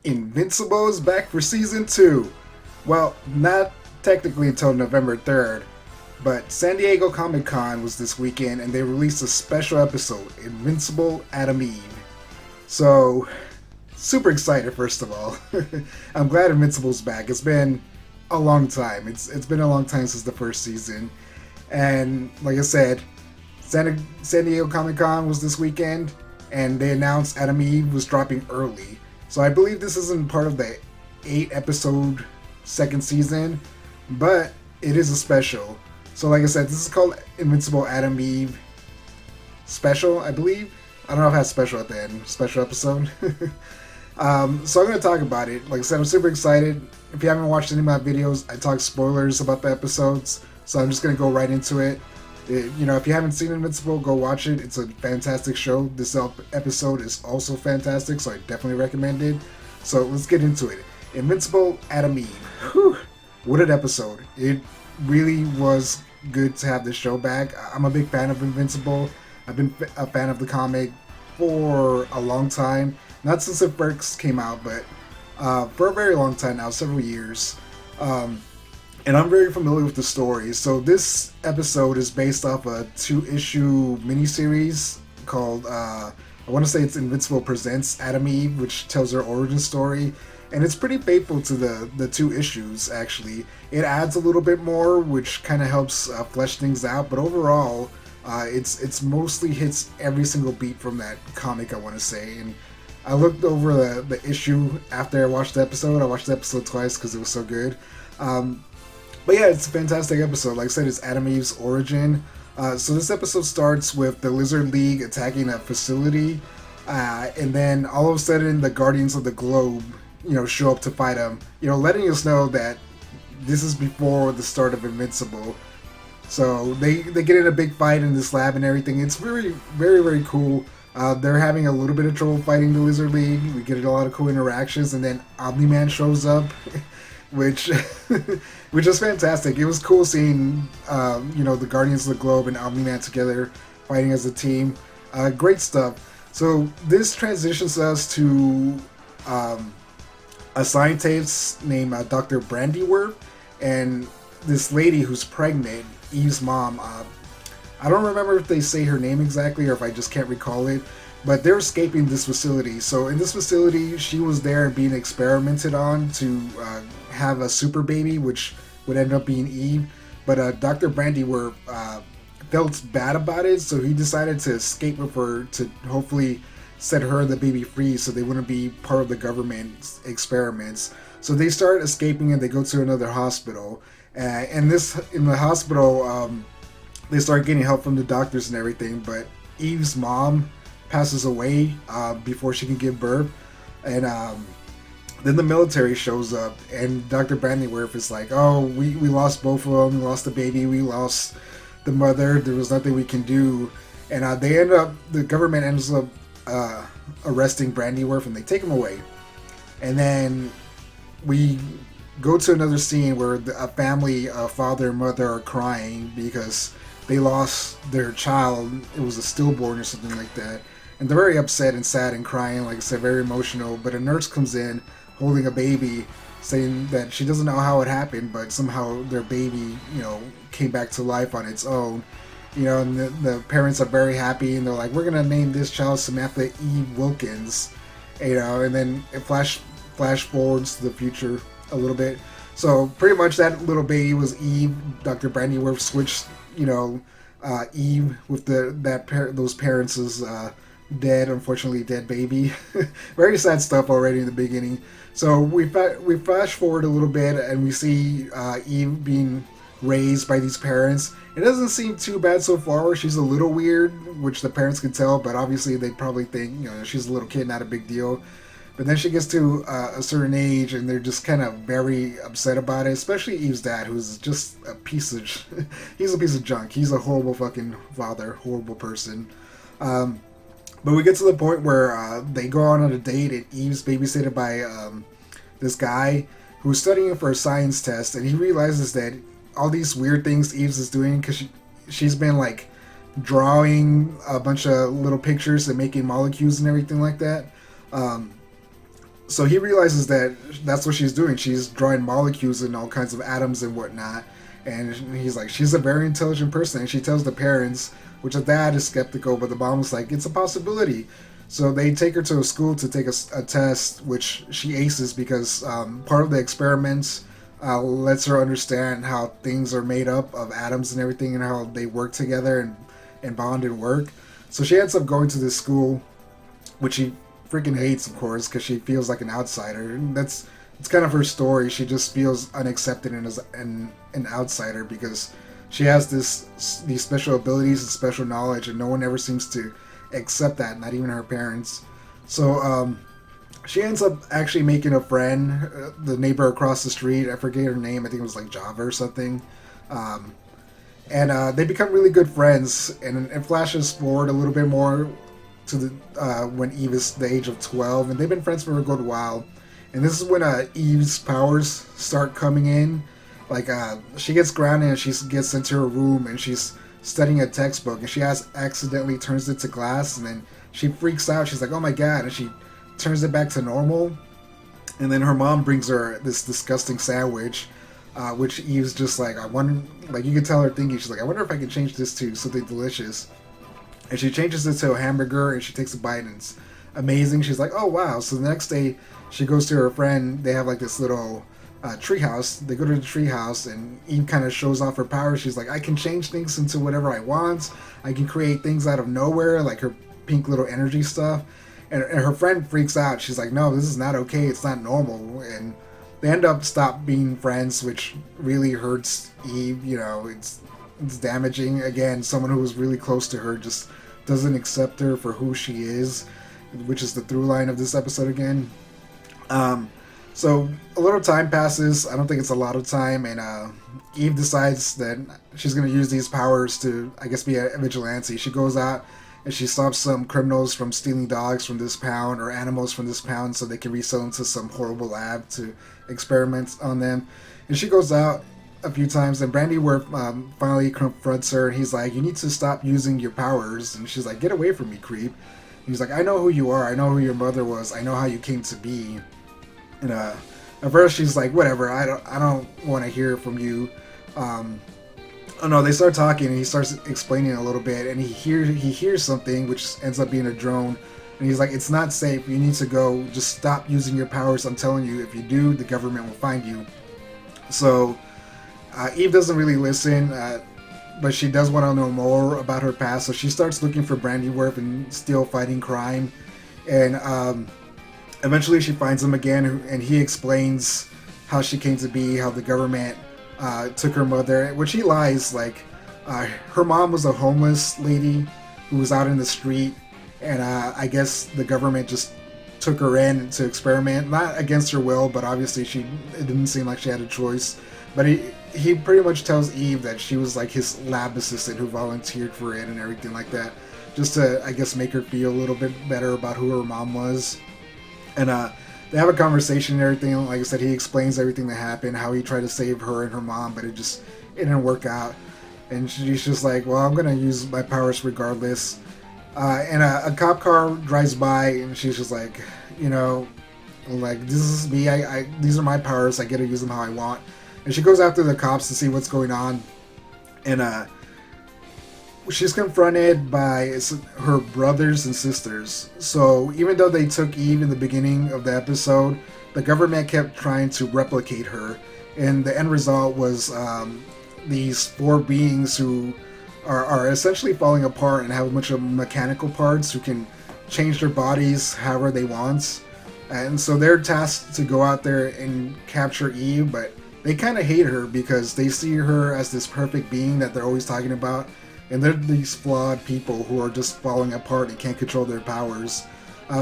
Invincible is back for season 2. Well, not technically until November 3rd, but San Diego Comic Con was this weekend and they released a special episode, Invincible Adam Eve. So, super excited first of all. I'm glad Invincible's back. It's been a long time. It's been a long time since the first season. And like I said, San Diego Comic Con was this weekend and they announced Adam Eve was dropping early. So I believe this isn't part of the 8-episode second season, but it is a special. So like I said, this is called Invincible Adam Eve Special, I believe. I don't know if it has special at the end. Special episode. So I'm going to talk about it. Like I said, I'm super excited. If you haven't watched any of my videos, I talk spoilers about the episodes. So I'm just going to go right into it. If you haven't seen Invincible, go watch it. It's a fantastic show. This episode is also fantastic, so I definitely recommend it. So let's get into it. Invincible Adam Eve. Whew. What an episode. It really was good to have this show back. I'm a big fan of Invincible. I've been a fan of the comic for a long time. Not since it first came out, but for a very long time now, several years. And I'm very familiar with the story. So this episode is based off a 2-issue miniseries called, I want to say it's Invincible Presents Adam Eve, which tells her origin story. And it's pretty faithful to the 2 issues, actually. It adds a little bit more, which kind of helps flesh things out. But overall, it's mostly hits every single beat from that comic, I want to say. And I looked over the issue after I watched the episode. I watched the episode twice because it was so good. But yeah, it's a fantastic episode. Like I said, it's Adam Eve's origin. So this episode starts with the Lizard League attacking a facility. And then all of a sudden, the Guardians of the Globe, show up to fight them. Letting us know that this is before the start of Invincible. So they get in a big fight in this lab and everything. It's very, very, very cool. They're having a little bit of trouble fighting the Lizard League. We get a lot of cool interactions. And then Omni-Man shows up. Which is fantastic. It was cool seeing, the Guardians of the Globe and Omni-Man together fighting as a team. Great stuff. So this transitions us to a scientist named Dr. Brandyworth and this lady who's pregnant, Eve's mom. I don't remember if they say her name exactly or if I just can't recall it. But they're escaping this facility. So in this facility, she was there being experimented on to have a super baby, which would end up being Eve. But Dr. Brandyworth felt bad about it, so he decided to escape with her to hopefully set her and the baby free so they wouldn't be part of the government's experiments. So they start escaping and they go to another hospital. In the hospital, they start getting help from the doctors and everything, but Eve's mom passes away before she can give birth, and then the military shows up, and Dr. Brandyworth is like, "Oh, we lost both of them. We lost the baby. We lost the mother. There was nothing we can do," and the government ends up arresting Brandyworth, and they take him away, and then we go to another scene where a family, father and mother, are crying because they lost their child. It was a stillborn or something like that. And they're very upset and sad and crying, like I said, very emotional. But a nurse comes in holding a baby, saying that she doesn't know how it happened, but somehow their baby, came back to life on its own. And the parents are very happy, and they're like, "We're gonna name this child Samantha Eve Wilkins," and then it flash forwards to the future a little bit. So pretty much that little baby was Eve. Dr. Brandyworth switched, Eve with those parents' unfortunately dead baby. Very sad stuff already in the beginning. So we flash forward a little bit and we see Eve being raised by these parents. It doesn't seem too bad so far. She's a little weird, which the parents can tell, but obviously they probably think, she's a little kid, not a big deal. But then she gets to a certain age and they're just kind of very upset about it, especially Eve's dad, who's just a piece of he's a piece of junk. He's a horrible fucking father, horrible person. But we get to the point where they go on a date and Eve's babysitted by this guy who's studying for a science test, and he realizes that all these weird things Eve's is doing because she's been like drawing a bunch of little pictures and making molecules and everything like that. Um, so he realizes that that's what she's doing. She's drawing molecules and all kinds of atoms and whatnot. And he's like, she's a very intelligent person. And she tells the parents, which the dad is skeptical, but the mom was like, it's a possibility. So they take her to a school to take a test, which she aces because part of the experiments lets her understand how things are made up of atoms and everything and how they work together and bond and work. So she ends up going to this school, which she freaking hates, of course, because she feels like an outsider. And it's kind of her story. She just feels unaccepted and as an outsider because she has these special abilities and special knowledge, and no one ever seems to accept that, not even her parents. So she ends up actually making a friend, the neighbor across the street. I forget her name. I think it was like Java or something. Um, and they become really good friends. And it flashes forward a little bit more to the when Eve is the age of 12, and they've been friends for a good while. And this is when Eve's powers start coming in. Like she gets grounded and she gets into her room and she's studying a textbook and she accidentally turns it to glass, and then she freaks out. She's like, "Oh my god!" and she turns it back to normal. And then her mom brings her this disgusting sandwich, which Eve's just like, "I wonder." Like you can tell her thinking, she's like, "I wonder if I can change this to something delicious." And she changes it to a hamburger and she takes a bite and it's amazing. She's like, "Oh wow!" So the next day she goes to her friend. They have like this little treehouse. They go to the treehouse and Eve kind of shows off her power. She's like, "I can change things into whatever I want. I can create things out of nowhere," like her pink little energy stuff. And her friend freaks out. She's like, "No, this is not okay. It's not normal." And they end up stop being friends, which really hurts Eve. You know, it's damaging. Again, someone who was really close to her just doesn't accept her for who she is, which is the through line of this episode again. So a little time passes. I don't think it's a lot of time, and Eve decides that she's going to use these powers to, I guess, be a vigilante. She goes out and she stops some criminals from stealing dogs from this pound or animals from this pound so they can resell them to some horrible lab to experiment on them. And she goes out a few times, and Brandy Worth finally confronts her, and he's like, "You need to stop using your powers." And she's like, "Get away from me, creep." And he's like, "I know who you are. I know who your mother was. I know how you came to be." And at first she's like, "Whatever. I don't want to hear from you." Oh no, they start talking, and he starts explaining a little bit, and he hears something, which ends up being a drone. And he's like, "It's not safe. You need to go. Just stop using your powers. I'm telling you. If you do, the government will find you." So Eve doesn't really listen, but she does want to know more about her past. So she starts looking for Brandyworth and still fighting crime. And eventually she finds him again, and he explains how she came to be, how the government took her mother, which he lies. Like, her mom was a homeless lady who was out in the street, and I guess the government just took her in to experiment, not against her will, but obviously it didn't seem like she had a choice. But he pretty much tells Eve that she was like his lab assistant who volunteered for it and everything like that, just to, I guess, make her feel a little bit better about who her mom was. And they have a conversation and everything. Like I said, he explains everything that happened, how he tried to save her and her mom, but it didn't work out. And she's just like, "Well, I'm gonna use my powers regardless." And a cop car drives by, and she's just like, like, "This is me. These are my powers. I get to use them how I want." And she goes after the cops to see what's going on. And she's confronted by her brothers and sisters. So even though they took Eve in the beginning of the episode, the government kept trying to replicate her. And the end result was these four beings who are essentially falling apart and have a bunch of mechanical parts who can change their bodies however they want. And so they're tasked to go out there and capture Eve, but they kind of hate her because they see her as this perfect being that they're always talking about. And they're these flawed people who are just falling apart and can't control their powers.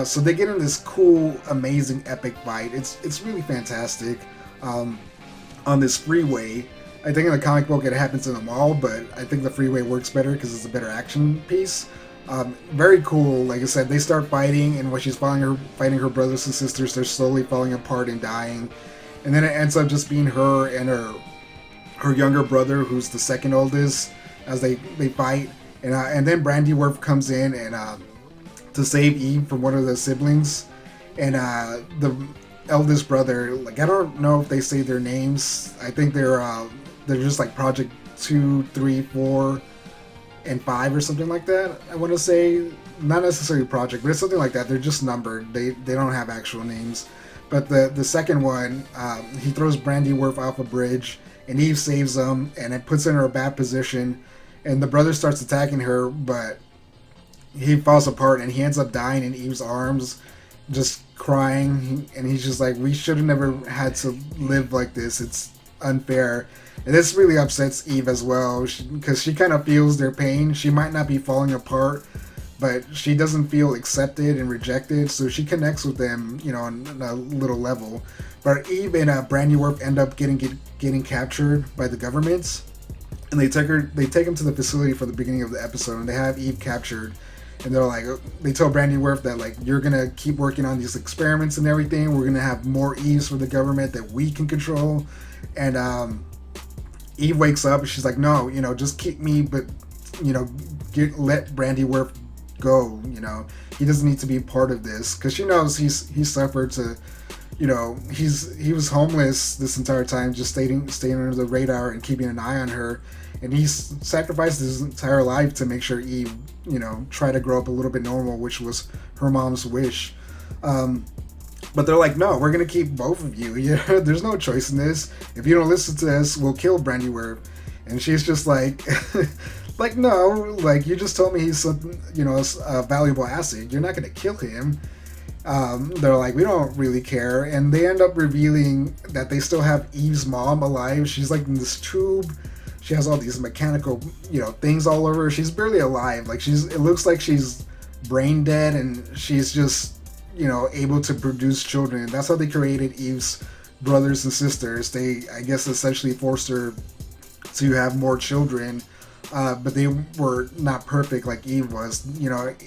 So they get in this cool, amazing, epic fight. It's really fantastic on this freeway. I think in the comic book it happens in the mall, but I think the freeway works better because it's a better action piece. Very cool. Like I said, they start fighting, and when she's fighting her brothers and sisters, they're slowly falling apart and dying. And then it ends up just being her and her younger brother, who's the second oldest, as they fight. And then Brandy Worf comes in and to save Eve from one of the siblings, and the eldest brother, like I don't know if they say their names. I think they're just like Project 2, 3, 4, and 5 or something like that. I want to say not necessarily Project, but it's something like that. They're just numbered. They don't have actual names. But the second one, he throws Brandy Worf off a bridge, and Eve saves him, and it puts her in a bad position. And the brother starts attacking her, but he falls apart, and he ends up dying in Eve's arms, just crying. And he's just like, we should have never had to live like this. It's unfair. And this really upsets Eve as well, because she kind of feels their pain. She might not be falling apart, but she doesn't feel accepted and rejected, so she connects with them, on a little level. But Eve and Brandy Worf end up getting captured by the government, and they take him to the facility for the beginning of the episode, and they have Eve captured. And they're like, they tell Brandy Worf that like, you're gonna keep working on these experiments and everything. We're gonna have more Eves for the government that we can control. And Eve wakes up and she's like, no, just keep me, but let Brandy Worf go. He doesn't need to be part of this, because she knows he suffered to, he was homeless this entire time, just staying under the radar and keeping an eye on her. And he sacrificed his entire life to make sure Eve, try to grow up a little bit normal, which was her mom's wish. But they're like, no, we're going to keep both of you. There's no choice in this. If you don't listen to us, we'll kill Brandy Worf. And she's just like, like, no, like, you just told me he's a valuable asset. You're not going to kill him. They're like, we don't really care. And they end up revealing that they still have Eve's mom alive. She's like in this tube. She has all these mechanical, things all over her. She's barely alive. Like, it looks like she's brain dead, and she's just, able to produce children. That's how they created Eve's brothers and sisters. They, I guess, essentially forced her to have more children, but they were not perfect like Eve was.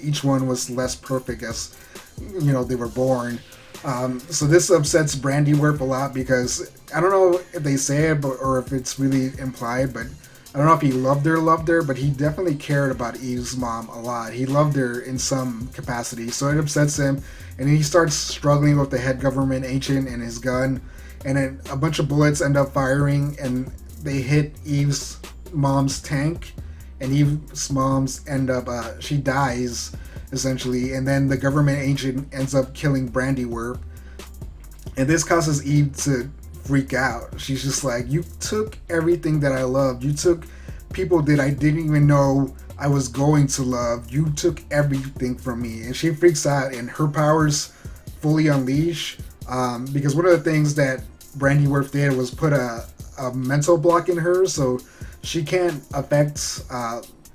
Each one was less perfect as, they were born. So this upsets Brandy Worf a lot, because I don't know if they say it, or if it's really implied, but I don't know if he loved her, but he definitely cared about Eve's mom a lot. He loved her in some capacity, so it upsets him, and he starts struggling with the head government agent and his gun, and then a bunch of bullets end up firing, and they hit Eve's mom's tank, and Eve's mom's she dies, essentially, and then the government agent ends up killing Brandy Worf, and this causes Eve to freak out. She's just like, you took everything that I loved. You took people that I didn't even know I was going to love. You took everything from me. And she freaks out, and her powers fully unleash, because one of the things that Brandy Worf did was put a mental block in her, so she can't affect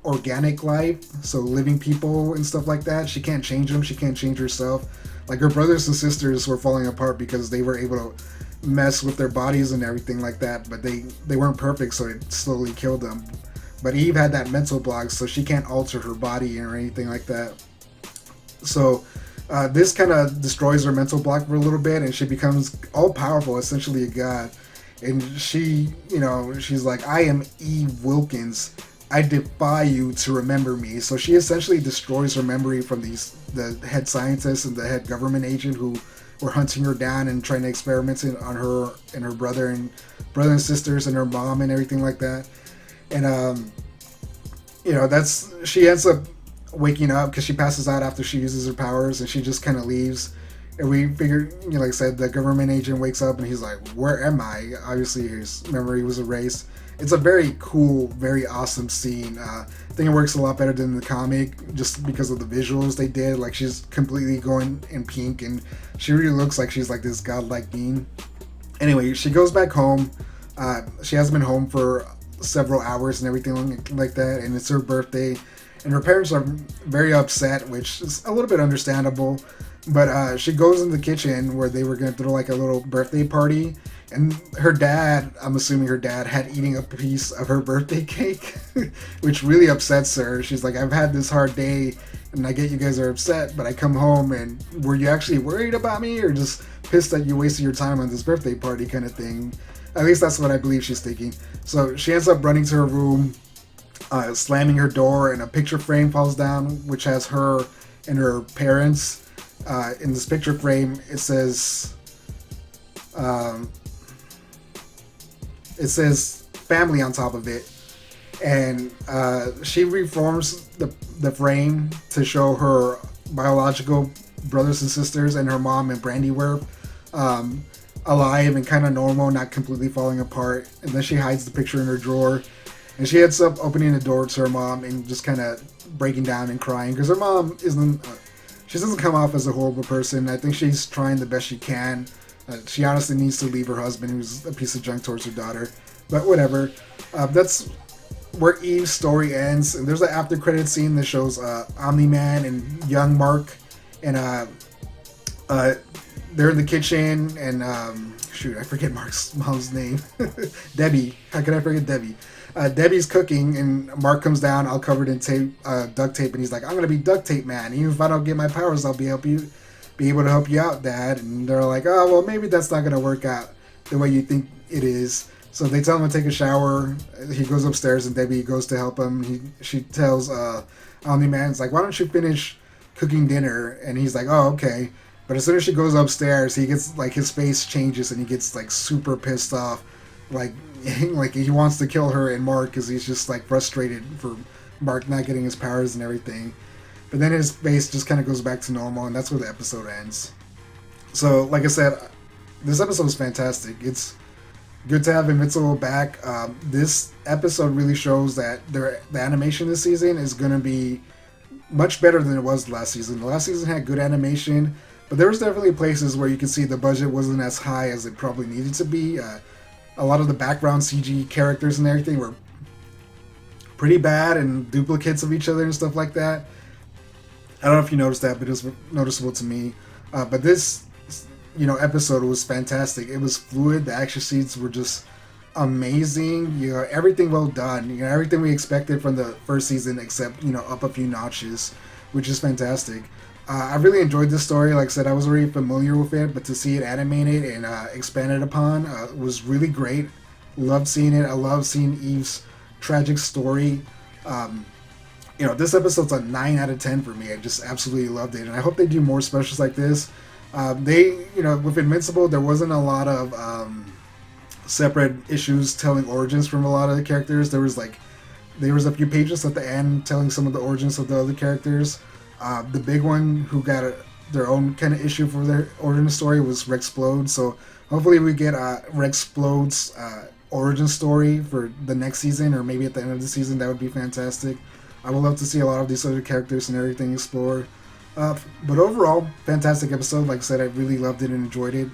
organic life, so living people and stuff like that. She can't change them. She can't change herself. Like, her brothers and sisters were falling apart because they were able to mess with their bodies and everything like that, but they weren't perfect, so it slowly killed them. But Eve had that mental block, so she can't alter her body or anything like that. So this kind of destroys her mental block for a little bit, and she becomes all powerful, essentially a god. And she, she's like, I am Eve Wilkins. I defy you to remember me. So she essentially destroys her memory from the head scientist and the head government agent who were hunting her down and trying to experiment on her and her brother and sisters and her mom and everything like that. And she ends up waking up because she passes out after she uses her powers, and she just kind of leaves. And we figured, like I said, the government agent wakes up and he's like, where am I? Obviously his memory was erased. It's a very cool, very awesome scene. I think it works a lot better than the comic, just because of the visuals they did. Like, she's completely going in pink, and she really looks like she's like this godlike being. Anyway, she goes back home. She hasn't been home for several hours and everything like that, and it's her birthday. And her parents are very upset, which is a little bit understandable. But she goes in the kitchen where they were going to throw like a little birthday party. And her dad, I'm assuming her dad, had eating a piece of her birthday cake, which really upsets her. She's like, I've had this hard day, and I get you guys are upset, but I come home, and were you actually worried about me, or just pissed that you wasted your time on this birthday party kind of thing? At least that's what I believe she's thinking. So she ends up running to her room, slamming her door, and a picture frame falls down, which has her and her parents. In this picture frame, um, it says family on top of it, and she reforms the frame to show her biological brothers and sisters and her mom and Brandy were um, alive and kind of normal, not completely falling apart. And then she hides the picture in her drawer, and she ends up opening the door to her mom and just kind of breaking down and crying because her mom isn't. She doesn't come off as a horrible person. I think she's trying the best she can. She honestly needs to leave her husband, who's a piece of junk, towards her daughter. But whatever. That's where Eve's story ends. And there's an after credit scene that shows Omni-Man and young Mark, and they're in the kitchen, and shoot, I forget Mark's mom's name. Debbie. How could I forget Debbie? Debbie's cooking, and Mark comes down all covered in duct tape, and he's like, "I'm gonna be duct tape man. Even if I don't get my powers, I'll be able to help you out, Dad." And they're like, "Oh, well, maybe that's not gonna work out the way you think it is." So they tell him to take a shower. He goes upstairs, and Debbie goes to help him. She tells Omni-Man, "It's like, why don't you finish cooking dinner?" And he's like, "Oh, okay." But as soon as she goes upstairs, he gets like his face changes, and he gets like super pissed off, like like he wants to kill her and Mark because he's just like frustrated for Mark not getting his powers and everything. But then his face just kind of goes back to normal, and that's where the episode ends. So, like I said, this episode is fantastic. It's good to have Invincible back. This episode really shows that the animation this season is going to be much better than it was last season. The last season had good animation, but there was definitely places where you could see the budget wasn't as high as it probably needed to be. A lot of the background CG characters and everything were pretty bad and duplicates of each other and stuff like that. I don't know if you noticed that, but it was noticeable to me. But this, episode was fantastic. It was fluid. The action scenes were just amazing. Everything well done. Everything we expected from the first season, except up a few notches, which is fantastic. I really enjoyed this story. Like I said, I was already familiar with it, but to see it animated and expanded upon was really great. Loved seeing it. I love seeing Eve's tragic story. This episode's a 9 out of 10 for me. I just absolutely loved it, and I hope they do more specials like this. With Invincible, there wasn't a lot of separate issues telling origins from a lot of the characters. There was a few pages at the end telling some of the origins of the other characters. The big one who got their own kind of issue for their origin story was Rexplode. So hopefully we get Rexplode's origin story for the next season, or maybe at the end of the season. That would be fantastic. I would love to see a lot of these other characters and everything explored. But overall, fantastic episode. Like I said, I really loved it and enjoyed it.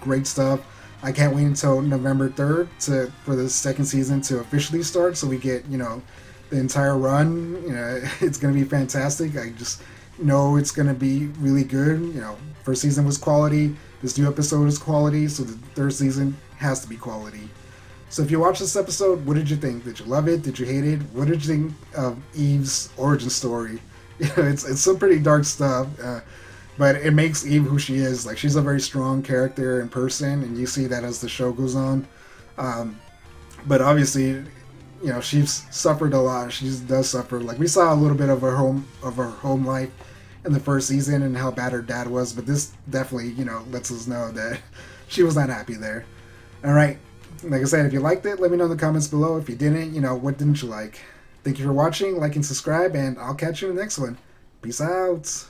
Great stuff. I can't wait until November 3rd for the second season to officially start, so we get, the entire run. It's going to be fantastic. I just know it's going to be really good. First season was quality. This new episode is quality, so the third season has to be quality. So if you watched this episode, what did you think? Did you love it? Did you hate it? What did you think of Eve's origin story? It's some pretty dark stuff, but it makes Eve who she is. Like, she's a very strong character in person, and you see that as the show goes on. But obviously, she's suffered a lot. She does suffer. Like, we saw a little bit of her home life in the first season and how bad her dad was, but this definitely, lets us know that she was not happy there. All right. Like I said, if you liked it, let me know in the comments below. If you didn't, what didn't you like? Thank you for watching, like and subscribe, and I'll catch you in the next one. Peace out.